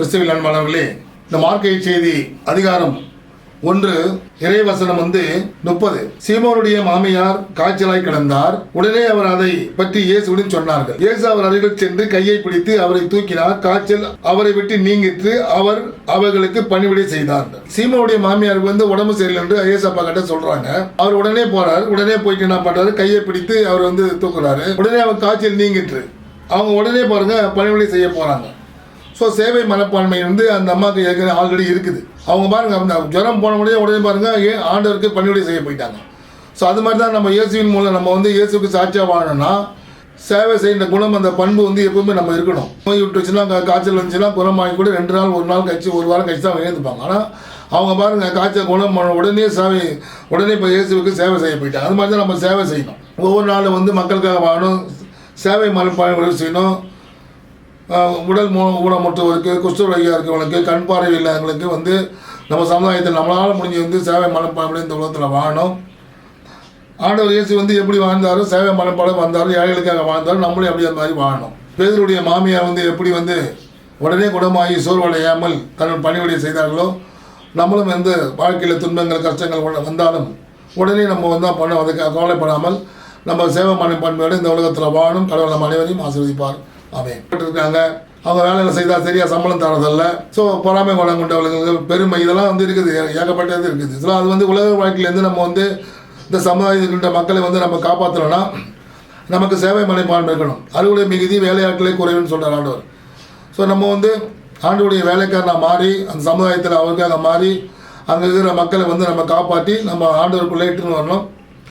கிறிஸ்துவில் அன்பானவர்களே, இந்த மார்க்கை செய்தி அதிகாரம் 1 இறைவசனம் 30. சீமோனுடைய மாமியார் காய்ச்சலாய் கிடந்தார். உடனே அவர் அதை பற்றி இயேசுவிடம் சொன்னார்கள். இயேசு அவர் அருகில் சென்று கையை பிடித்து அவரை தூக்கினார். காய்ச்சல் அவரை விட்டு நீங்கிற்று. அவர் அவர்களுக்கு பணிவிடை செய்தார். சீமோனுடைய மாமியாருக்கு உடம்பு சரியில்லை என்று இயேசு அப்பா கிட்ட சொல்றாங்க. அவர் உடனே போறார். உடனே போயிட்டு என்ன பண்றாரு, கையை பிடித்து அவர் தூக்குறாரு. உடனே அவர் காய்ச்சல் நீங்கிற்று. அவங்க உடனே பாருங்க பணிவிடை செய்ய போறாங்க. ஸோ சேவை மனப்பான்மை அந்த அம்மாவுக்கு ஏற்கனவே ஆல்ரெடி இருக்குது. அவங்க பாருங்க அந்த ஜுரம் போன உடனே பாருங்க ஆண்டவருக்கு பணிவிடை செய்ய போயிட்டாங்க. ஸோ அது மாதிரி தான் நம்ம இயேசுவின் மூலம் நம்ம இயேசுக்கு சாட்சியாக வாழணும்னா சேவை செய்கிற குணம், அந்த பண்பு எப்பவுமே நம்ம இருக்கணும். நோய் விட்டுச்சுன்னா, காய்ச்சல் வந்துச்சுன்னா குணம் வாங்கி கூட 2 நாள் 1 நாள் கழிச்சு 1 வாரம் கழிச்சு தான் எழுந்துப்பாங்க. ஆனால் அவங்க பாருங்க காய்ச்சல் குணம் உடனே இப்போ இயேசுக்கு சேவை செய்ய போயிட்டாங்க. அது மாதிரி தான் நம்ம சேவை செய்யணும். ஒவ்வொரு நாளும் மக்களுக்காக வாழணும், சேவை மனப்பான்மை செய்யணும். உடல் ஊனமுற்றவருக்கு, குஷ்டரோகியாக இருக்கிறவங்களுக்கு, கண் பார்வை இல்லாதவங்களுக்கு நம்ம சமுதாயத்தில் நம்மளால் முடிஞ்சு சேவை மனப்பான்மை இந்த உலகத்தில் வாழணும். ஆண்டவர் இயேசு எப்படி வாழ்ந்தாரோ, சேவை மனப்பான்மை வந்தாரோ, ஏழைகளுக்காக வாழ்ந்தாரோ, நம்மளும் எப்படி அந்த மாதிரி வாழணும். பேதுருடைய மாமியார் எப்படி உடனே குணமாகி சோர்வடையாமல் தன் பணிவிடை செய்தார்களோ, நம்மளும் வாழ்க்கையில் துன்பங்கள் கஷ்டங்கள் வந்தாலும் உடனே நம்ம பண்ண அதுக்கு கவலைப்படாமல் நம்ம சேவை மனப்பான்மையோடு இந்த உலகத்தில் வாழும். கடவுள் நம்ம அனைவரையும் ஆசீர்வதிப்பார். இருக்காங்க. அவங்க வேலையில் செய்தால் சரியாக சம்பளம் தரதில்லை. ஸோ பொறாமை குணம் கொண்டவர்கள், பெருமை, இதெல்லாம் இருக்குது, ஏகப்பட்டது இருக்குது. இதெல்லாம் அது உலக வாழ்க்கையிலேருந்து நம்ம இந்த சமுதாயத்திற்கின்ற மக்களை நம்ம காப்பாற்றணும்னா நமக்கு சேவை மனப்பான்மை இருக்கணும். அறுவடை மிகுதி வேலையாட்களை குறைவுன்னு சொல்கிறார் ஆண்டவர். ஸோ நம்ம ஆண்டவருடைய வேலைக்காரனாக மாறி அந்த சமுதாயத்தில் அவருக்காக மாறி அங்கே இருக்கிற மக்களை நம்ம காப்பாற்றி நம்ம ஆண்டவருக்குள்ளே இட்டுன்னு வரணும்.